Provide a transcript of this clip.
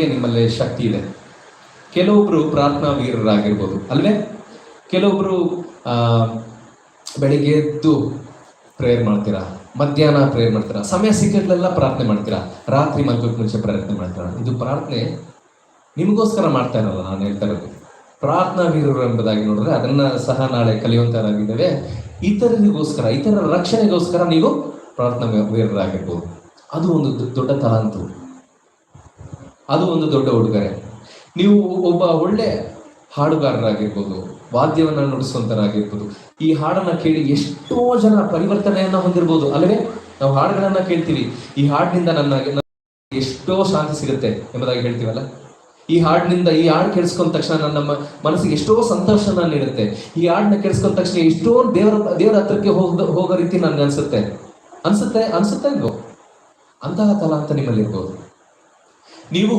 ನಿಮ್ಮಲ್ಲಿ ಶಕ್ತಿ ಇದೆ. ಕೆಲವೊಬ್ರು ಪ್ರಾರ್ಥನಾ ವೀರರಾಗಿರ್ಬೋದು ಅಲ್ವೇ. ಕೆಲವೊಬ್ರು ಬೆಳಿಗ್ಗೆ ಎದ್ದು ಪ್ರೇಯರ್ ಮಾಡ್ತೀರಾ, ಮಧ್ಯಾಹ್ನ ಪ್ರೇಯರ್ ಮಾಡ್ತೀರಾ, ಸಮಯ ಸಿಕ್ಕಟ್ಲೆಲ್ಲ ಪ್ರಾರ್ಥನೆ ಮಾಡ್ತೀರಾ, ರಾತ್ರಿ ಮಲ್ಕೋಕ್ ಮುಂಚೆ ಪ್ರಾರ್ಥನೆ ಮಾಡ್ತೀರಾ. ಇದು ಪ್ರಾರ್ಥನೆ ನಿಮಗೋಸ್ಕರ ಮಾಡ್ತಾ ಇರಲ್ಲ. ನಾನು ಹೇಳ್ತಾ ಇರೋದು ಪ್ರಾರ್ಥನಾ ವೀರರು ಎಂಬುದಾಗಿ ನೋಡಿದ್ರೆ ಅದನ್ನ ಸಹ ನಾಳೆ ಕಲಿಯುವಂತರಾಗಿದ್ದೇವೆ. ಇತರರಿಗೋಸ್ಕರ, ಇತರರ ರಕ್ಷಣೆಗೋಸ್ಕರ ನೀವು ಪ್ರಾರ್ಥನಾ ವೀರರಾಗಿರ್ಬೋದು. ಅದು ಒಂದು ದೊಡ್ಡ ತಲಾಂತು, ಅದು ಒಂದು ದೊಡ್ಡ ಉಡುಗೊರೆ. ನೀವು ಒಬ್ಬ ಒಳ್ಳೆ ಹಾಡುಗಾರರಾಗಿರ್ಬೋದು, ವಾದ್ಯವನ್ನ ನುಡಿಸುವಂತರಾಗಿರ್ಬೋದು. ಈ ಹಾಡನ್ನ ಕೇಳಿ ಎಷ್ಟೋ ಜನ ಪರಿವರ್ತನೆಯನ್ನ ಹೊಂದಿರ್ಬೋದು ಅಲ್ಲವೇ. ನಾವು ಹಾಡುಗಳನ್ನ ಕೇಳ್ತೀವಿ, ಈ ಹಾಡಿನಿಂದ ನನ್ನ ಎಷ್ಟೋ ಶಾಂತಿ ಸಿಗುತ್ತೆ ಎಂಬುದಾಗಿ ಹೇಳ್ತೀವಲ್ಲ. ಈ ಹಾಡಿನಿಂದ, ಈ ಹಾಡು ಕೇಳಿಸ್ಕೊಂಡ ತಕ್ಷಣ ನಮ್ಮ ಮನಸ್ಸಿಗೆ ಎಷ್ಟೋ ಸಂತೋಷನ ನೀಡುತ್ತೆ. ಈ ಹಾಡನ್ನ ಕೇಳಿಸ್ಕೊಂಡ ತಕ್ಷಣ ಎಷ್ಟೋ ದೇವರ ಹತ್ರಕ್ಕೆ ಹೋಗೋ ರೀತಿ ನನ್ಗೆ ಅನ್ಸುತ್ತೆ ಇಲ್ವೋ? ಅಂತಹ ತಲಾಂತ ನಿಮ್ಮಲ್ಲಿ ಇರ್ಬೋದು. ನೀವು